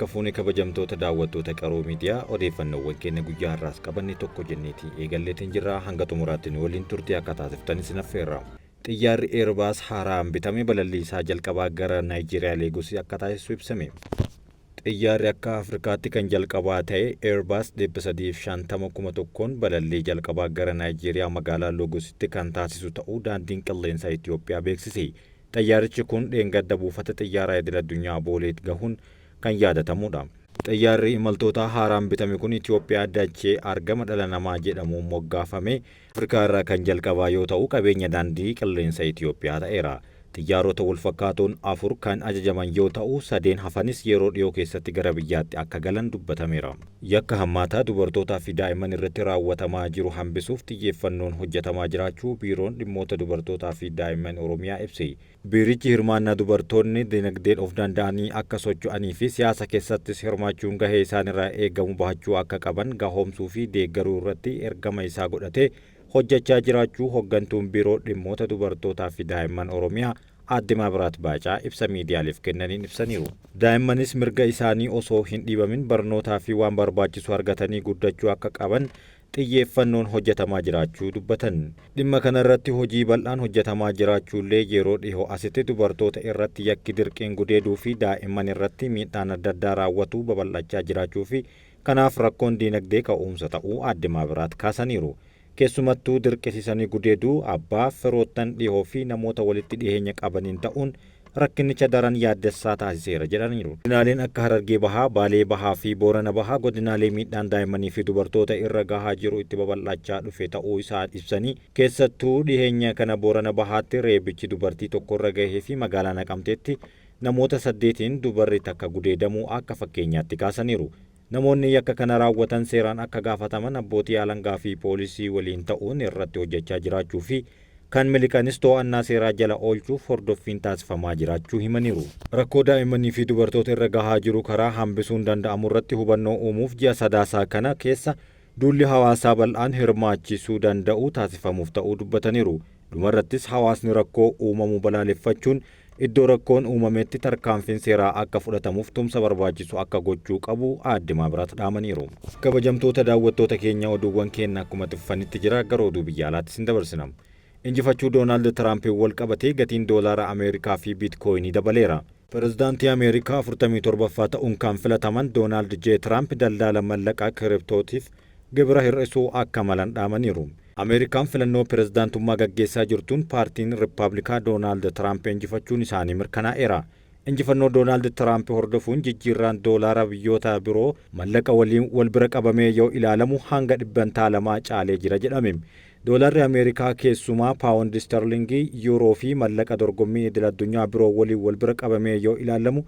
Harka fuuni kabajamtoota daawwattoota qaroo miidiyaa odeeffannoowwan keenya guyyaa har'aas qabanne tokko jenneeti eegalleetiin jirra hanga xumuraatti waliin turtii akka taasiftanis naffeerra. Xiyyaarri Eerbaas haaraan bitame balalliisaa jalqabaa gara Naayijeeriyaa Leegos akka taasisu ibsame. Xiyyaarri akka Afrikaatti kan jalqabaa ta'e Eerbaas 350,000 balallii jalqabaa gara Naayijeeriyaa magaalaa Leegositti kan taasisu ta'uu daandiin qilleensaa Itoophiyaa beeksise. Xiyyaarichi kun dheengadda buufata xiyyaaraa idil-addunyaa Booleetti gahuun kan yaadatamudha. Xiyyaarri imaltoota haaraan bitame kun Itoophiyaa dachee argama dhala namaa jedhamuun moggaafame Afrikaa irraa kan jalqabaa yoo ta'u qabeenya daandii qilleensa Itoophiyaa ta'eera. Xiyyaarota walfakkaatoon 4 kan ajajaman yoo ta'u 3 hafanis yeroo dhiyoo keessatti gara biyyaatti akka galan dubbatameera. Yakka hammaataa dubartootaa fi daa'imman irratti raawwatamaa jiru hambisuuf xiyyeeffannoon hojjetamaa jiraachuu biiroon dhimmoota dubartootaa fi daa'imman Oromiyaa ibse. Biirichi hirmaannaa dubartoonni dinagdeen of danda'anii akka socho'anii fi siyaasa keessattis hirmaachuun gahee isaanirraa eegamu bahachuu akka qaban gahoomsuu fi deeggaruu irratti ergama isaa godhate hojjechaa jiraachuu hoggantuun biiroo dhimmoota dubartootaa fi daa'imman Oromiyaa Aadde Maabiraat Baacaa ibsa miidiyaaleef kennaniin ibsaniiru. Daa'immanis mirga isaanii osoo hin dhiibamin barnootaa fi waan barbaachisu argatanii guddachuu akka qaban xiyyeeffannoon hojjetamaa jiraachuu dubbatan. Dhimma kana irratti hojii bal'aan hojjetamaa jiraachuullee yeroo dhihoo asitti dubartoota irratti yakki dirqiin gudeeduu fi daa'imman irratti miidhaan adda addaa raawwatu babal'achaa jiraachuu fi kanaaf rakkoon diinagdee ka'umsa ta'uu Aadde Maabiraat kaasaniiru. Keessumattuu dirqisiisanii gudeeduu abbaa firoottan dhihoo fi namoota walitti dhiheenya qabaniin ta'uun rakkinicha daran yaaddessaa taasiseera jedhaniiru. Godinaaleen akka Harargee Bahaa, Baalee Bahaa fi Boorana Bahaa godinaalee miidhaan daa'immanii fi dubartoota irra gahaa jiru itti babal'achaa dhufe ta'uu isaa ibsanii keessattuu dhiheenya kana Boorana Bahaatti reebichi dubartii tokkorra gahee fi magaalaa Naqamteetti namoota 8 dubarri takka gudeedamuu akka fakkeenyaatti kaasaniiru. Namoonni yakka kana raawwatan seeraan akka gaafataman abbootii alangaa fi poolisii waliin ta'uun irratti hojjechaa jiraachuu fi kan miliqanis to'annaa seeraa jala oolchuuf hordoffiin taasifamaa jiraachuu himaniiru. Rakkoo daa'immanii fi dubartoota irra gahaa jiru karaa hambisuun danda'amu irratti hubannoo uumuuf ji'a sadaasaa kana keessa duulli hawaasaa bal'aan hirmaachisuu danda'u taasifamuuf ta'uu dubbataniiru. Dhumarrattis hawaasni rakkoo uumamu balaaleffachuun iddoo rakkoon uumametti tarkaanfiin seeraa akka fudhatamuuf tumsa barbaachisu akka gochuu qabu Aadde Maabiraat dhaamaniiru. Kabajamtoota daawwattoota keenya oduuwwan keenya akkuma tuffanitti jira gara oduu biyya alaatti sin dabarsina. Injifachuu Doonaald Tiraamp wal qabatee gatiin doolaara Ameerikaa fi biitkooyinii dabaleera. Pireezidaantii Ameerikaa 47ffaa ta'uun kan filataman Doonaald J. Tiraamp daldala mallaqaa kiriptootiif gibira hir'isuu akka malan dhaamaniiru. Ameerikaan filannoo pireezidaantummaa gaggeessaa jirtuun paartiin Rippaabilikaa Doonaald Tiraamp injifachuun isaanii mirkanaa'eera. Injifannoo Doonaald Tiraamp hordofuun jijjiirraan doolaara biyyoota biroo mallaqa waliin wal bira qabamee yoo ilaalamu hanga 200 caalee jira jedhame. Doolaarri Ameerikaa keessumaa paawundi sterlingii, yuuroo fi mallaqa dorgommii idil-addunyaa biroo waliin wal bira qabamee yoo ilaalamu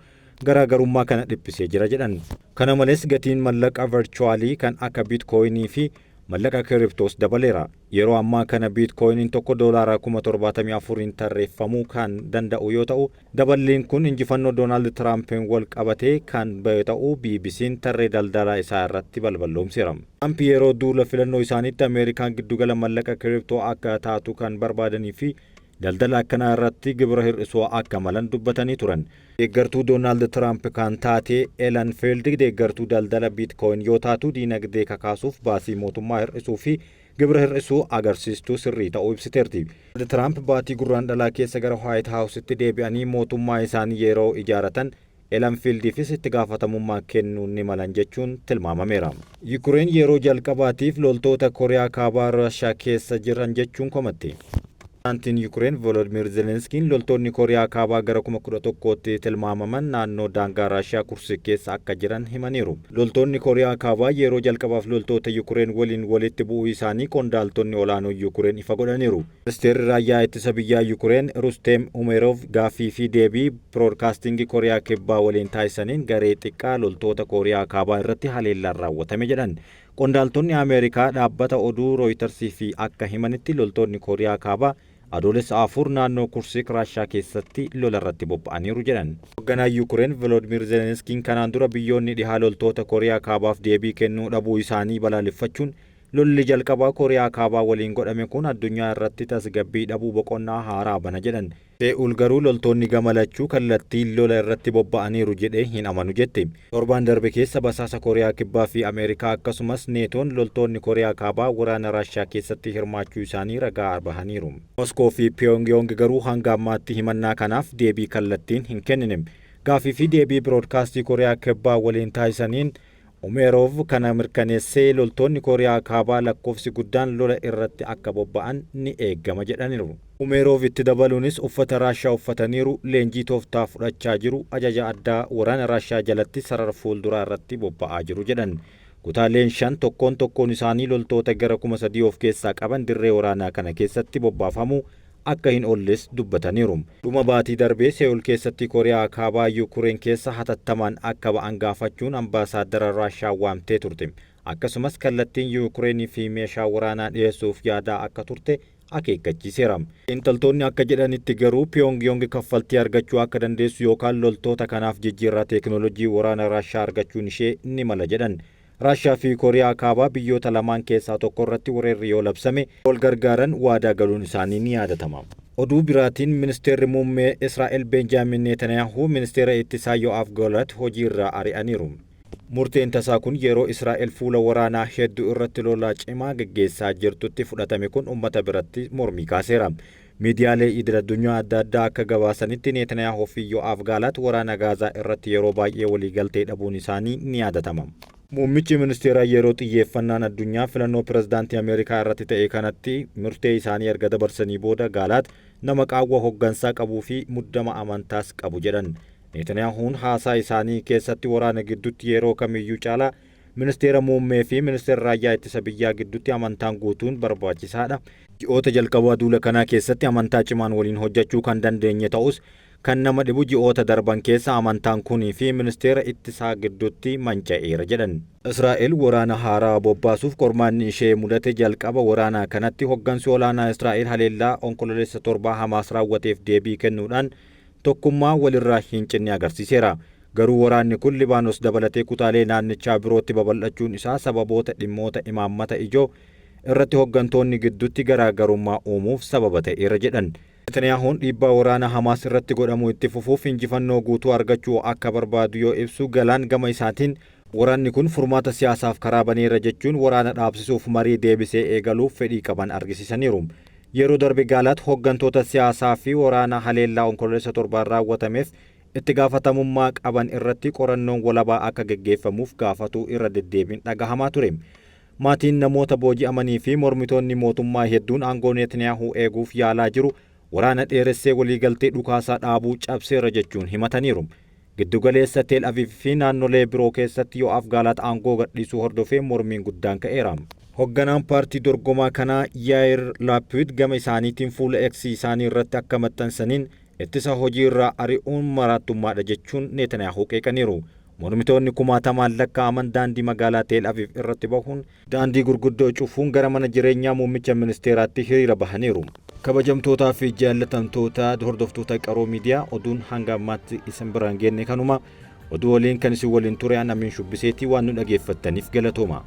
garaagarummaa kana dhiphisee jira jedhan. Kana malees gatiin mallaqa virchuwaalii kan akka biitkooyinii fi mallaqa kiriptoos dabaleera. Yeroo ammaa kana biitkooyiniin tokko doolaara 74,000 tarreeffamuu kan danda'u yoo ta'u daballiin kun injifannoo Doonaald Tiraampiin wal qabatee kan ba'e ta'uu BBC'n tarree daldalaa isaa irratti balballoomseera. Tiraamp yeroo duula filannoo isaaniitti Ameerikaan giddugala mallaqa kiriptoo akka taatu kan barbaadanii fi daldala akkanaa irratti gibira hir'isuu akka malan dubbatanii turan. Deeggartuu Doonaald Tiraamp kan taate Elan Field deeggartuu daldala biitkooyin yoo taatu diinagdee kakaasuuf baasii mootummaa hir'isuu fi gibira hir'isuu agarsiistuu sirrii ta'uu ibsiteerti. Tiraamp baatii gurraandhalaa keessa gara White House-tti deebi'anii mootummaa isaanii yeroo ijaaratan Elan Fieldiifis itti gaafatamummaa kennuu ni malan jechuun tilmaamameera. Yukureen yeroo jalqabaatiif loltoota Kooriyaa Kaabaa Raashiyaa keessa jiran jechuun komatte. Pireezidaantiin Yukureen Volodimir Zelenskiin loltoonni Kooriyaa Kaabaa gara 11,000tti tilmaamaman naannoo daangaa Raashiyaa Kursk keessa akka jiran himaniiru. Loltoonni Kooriyaa Kaabaa yeroo jalqabaaf loltoota Yukureen waliin walitti bu'uu isaanii qondaaltonni olaanoo Yukureen ifa godhaniiru. Ministeerri raayyaa ittisa biyyaa Yukureen Rustem Umerov gaaffii fi deebii biroodkaastingii Kooriyaa Kibbaa waliin taasisaniin garee xiqqaa loltoota Kooriyaa Kaabaa irratti haleellaan raawwatame jedhan. Qondaaltonni Ameerikaa dhaabbata oduu Rooyitarsii fi akka himanitti loltoonni Kooriyaa Kaabaa adoolessa 4 naannoo Kursk Raashiyaa keessatti lola irratti bobba'aniiru jedhan. Hoogganaan Yukureen Volodimir Zelenskiin kanaan dura biyyoonni dhihaa loltoota Kooriyaa Kaabaaf deebii kennuu dhabuu isaanii balaaleffachuun lolli jalqabaa Kooriyaa Kaabaa waliin godhame kun addunyaa irratti tasgabbii dhabuu boqonnaa haaraa bana jedhan. Se'uul garuu loltoonni gamalachuu kallattii lola irratti bobba'aniiru jedhee hin amanu jette. Torbaan darbe keessa basaasa Kooriyaa Kibbaa fi Ameerikaa akkasumas neetoon loltoonni Kooriyaa Kaabaa waraana Raashiyaa keessatti hirmaachuu isaanii ragaa bahaniiru. Moskoo fi Pyongyang garuu hanga ammaatti himannaa kanaaf deebii kallattiin hin kennine. Gaaffii fi deebii biroodkaastii Kooriyaa Kibbaa waliin taasisaniin Umeerov kana mirkaneessee loltoonni Kooriyaa Kaabaa lakkoofsi guddaan lola irratti akka bobba'an ni eegama jedhaniiru. Umeerov itti dabaluunis uffata Raashiyaa uffataniiru, leenjii tooftaa fudhachaa jiru, ajaja addaa waraana Raashiyaa jalatti sarara fuulduraa irratti bobba'aa jiru jedhan. Kutaaleen 5 tokkoon isaanii loltoota gara 3,000 of keessaa qaban dirree waraanaa kana keessatti bobbaafamu akka hin oolles dubbataniiru. Dhuma baatii darbee Se'uul keessatti Kooriyaa Kaabaa Yukureen keessa hatattamaan akka ba'an gaafachuun ambaasaaddara Raashiyaa waamtee turte. Akkasumas kallattiin Yukureenii fi meeshaa waraanaa dhiyeessuuf yaadaa akka turte akeekkachiiseera. Xiinxaltoonni akka jedhanitti garuu Pyongyang kaffaltii argachuu akka dandeessu yookaan loltoota kanaaf jijjiirraa teekinooloojii waraana Raashiyaa argachuun ishee ni mala jedhan. Raashiyaa fi Kooriyaa Kaabaa biyyoota lamaan keessaa tokko irratti weerarri yoo labsame wal gargaaran waadaa galuun isaanii ni yaadatama. Oduu biraatiin ministeerri muummee Israa'el Benjaamin Netanyaahuu ministeera ittisaa Yo'aaf Galant hojii irraa ari'aniiru. Murteen tasaa kun yeroo Israa'el fuula waraanaa hedduu irratti lolaa cimaa gaggeessaa jirtutti fudhatame kun uummata biratti mormii kaaseera. Miidiyaalee idil-addunyaa adda addaa akka gabaasanitti Netanyaahuu fi Yo'aaf Galant waraana Gaazaa irratti yeroo baay'ee waliigaltee dhabuun isaanii ni yaadatama. Muummichi ministeeraa yeroo xiyyeeffannaan addunyaa filannoo pirezidaantii Ameerikaa irratti ta'e kanatti murtee isaanii erga dabarsanii booda Galant nama qaawwa hoggansaa qabuu fi muddama amantaas qabu jedhan. Netaniyaahuun haasaa isaanii keessatti waraana gidduutti yeroo kamiyyuu caalaa ministeera muummee fi ministeera raayyaa ittisa biyyaa gidduutti amantaan guutuun barbaachisaadha. Ji'oota jalqabaa duula kanaa keessatti amantaa cimaan waliin hojjechuu kan dandeenye ta'us kan nama dhibu ji'oota darban keessa amantaan kunii fi ministeera ittisaa gidduutti manca'eera jedhan. Israa'el waraana haaraa bobbaasuuf qormaanni ishee mudate jalqaba waraanaa kanatti hoggansi olaanaa Israa'el haleellaa onkololeessa 7 Hamaas raawwateef deebii kennuudhaan tokkummaa walirraa hin cinne agarsiiseera. Garuu waraanni kun Libaanos dabalatee kutaalee naannichaa birootti babal'achuun isaa sababoota dhimmoota imaammata ijoo irratti hoggantoonni gidduutti garaagarummaa uumuuf sababa ta'eera jedhan. Netaniyaahuun dhiibbaa waraana Hamaas irratti godhamu itti fufuuf injifannoo guutuu argachuu akka barbaadu yoo ibsu Galaan gama isaatiin waraanni kun furmaata siyaasaaf karaa baneera jechuun waraana dhaabsisuuf marii deebisee eegaluuf fedhii qaban argisiisaniiru. Yeroo darbe Galant hoggantoota siyaasaa fi waraana haleellaa onkololeessa 7 raawwatameef itti gaafatamummaa qaban irratti qorannoon walabaa akka gaggeeffamuuf gaafatu irra deddeebiin dhagahamaa ture. Maatiin namoota booji'amanii fi mormitoonni mootummaa hedduun aangoo Netaniyaahuu eeguuf yaalaa jiru waraana dheeressee waliigaltee dhukaasaa dhaabuu cabseera jechuun himataniiru. Giddugaleessa Teel Aviv fi naannolee biroo keessatti Yo'aaf Galant aangoo gadhiisuu hordofee mormiin guddaan ka'eera. Hogganaan paartii dorgomaa kanaa Yaa'ir Laapid gama isaaniitiin fuula X isaanii irratti akka maxxansaniin ittisa hojii irraa ari'uun maraattummaadha jechuun Netanyaahuu qeeqaniiru. Mormitoonni kumaatamaan lakkaa'aman daandii magaalaa Teel Aviv irratti bahuun daandii gurguddoo cufuun gara mana jireenyaa muummicha ministeeraatti hiriira bahaniiru. Kabajamtootaa fi jaallatamtoota hordoftoota qaroo miidiyaa oduun hanga ammaatti isin biraan geenye kanuma oduu waliin kan isin waliin ture Amiin Shubbiseetii waan nu dhageeffattaniif galatooma.